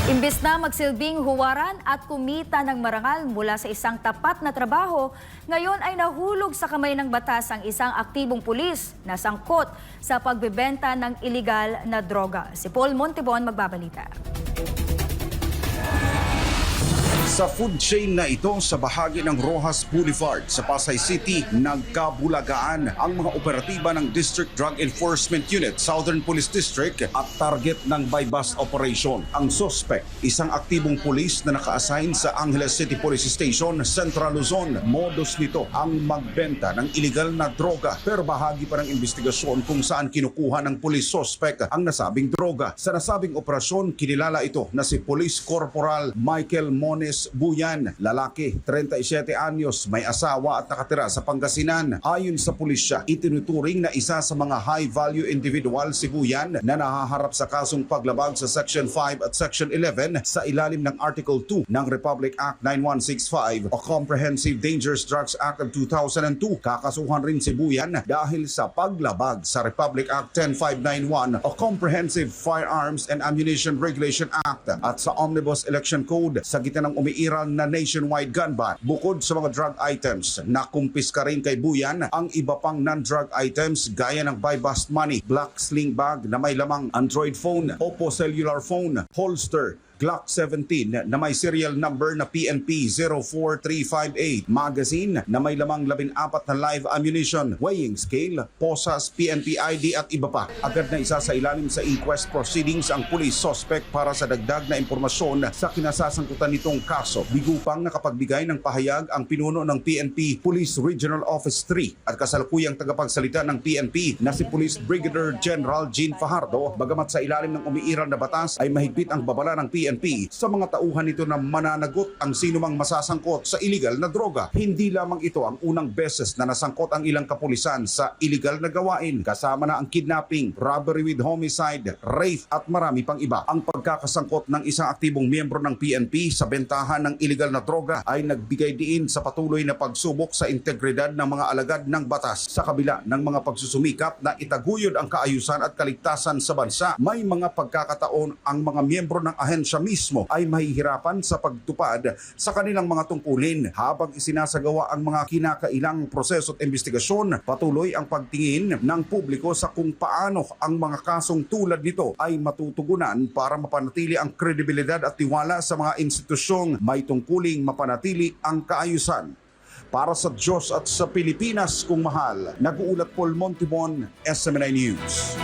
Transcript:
Imbes na magsilbing huwaran at kumita ng marangal mula sa isang tapat na trabaho, ngayon ay nahulog sa kamay ng batas ang isang aktibong pulis na sangkot sa pagbebenta ng iligal na droga. Si Paul Montibon magbabalita. Sa food chain na ito sa bahagi ng Rojas Boulevard sa Pasay City, nagkabulagaan ang mga operatiba ng District Drug Enforcement Unit, Southern Police District at target ng buy-bust operation. Ang suspect, isang aktibong pulis na naka-assign sa Angeles City Police Station, Central Luzon. Modus nito ang magbenta ng iligal na droga, pero bahagi pa ng investigasyon kung saan kinukuha ng police suspect ang nasabing droga. Sa nasabing operasyon, kinilala ito na si Police Corporal Michael Mones Buyan, lalaki, 37 anyos, may asawa at nakatira sa Pangasinan. Ayon sa pulisya, itinuturing na isa sa mga high-value individual si Buyan na nahaharap sa kasong paglabag sa Section 5 at Section 11 sa ilalim ng Article 2 ng Republic Act 9165 o Comprehensive Dangerous Drugs Act of 2002. Kakasuhan rin si Buyan dahil sa paglabag sa Republic Act 10591 o Comprehensive Firearms and Ammunition Regulation Act at sa Omnibus Election Code sa gitna ng umiiral na nationwide gun ban. Bukod sa mga drug items, nakumpiska rin kay Buyan ang iba pang non-drug items gaya ng buy-bust money, black sling bag na may lamang Android phone, Oppo cellular phone, holster, Glock 17 na may serial number na PNP 04358, magazine na may lamang 14 na live ammunition, weighing scale, posas, PNP ID at iba pa. Agad na isa sa ilalim sa inquest proceedings ang police suspect para sa dagdag na impormasyon sa kinasasangkutan nitong kaso. Bigupang nakapagbigay ng pahayag ang pinuno ng PNP Police Regional Office 3 at kasalukuyang tagapagsalita ng PNP na si Police Brigadier General Jean Fajardo. Bagamat sa ilalim ng umiiral na batas ay mahigpit ang babala ng PNP sa mga tauhan nito na mananagot ang sinumang masasangkot sa iligal na droga. Hindi lamang ito ang unang beses na nasangkot ang ilang kapulisan sa iligal na gawain. Kasama na ang kidnapping, robbery with homicide, rape at marami pang iba. Ang pagkakasangkot ng isang aktibong miyembro ng PNP sa bentahan ng iligal na droga ay nagbigay diin sa patuloy na pagsubok sa integridad ng mga alagad ng batas. Sa kabila ng mga pagsusumikap na itaguyod ang kaayusan at kaligtasan sa bansa, may mga pagkakataon ang mga miyembro ng ahensya mismo ay mahihirapan sa pagtupad sa kanilang mga tungkulin. Habang isinasagawa ang mga kinakailang proseso at investigasyon, patuloy ang pagtingin ng publiko sa kung paano ang mga kasong tulad nito ay matutugunan para mapanatili ang kredibilidad at tiwala sa mga institusyong may tungkuling mapanatili ang kaayusan. Para sa Diyos at sa Pilipinas kung mahal, nag-uulat Paul Montibon, SMNI News.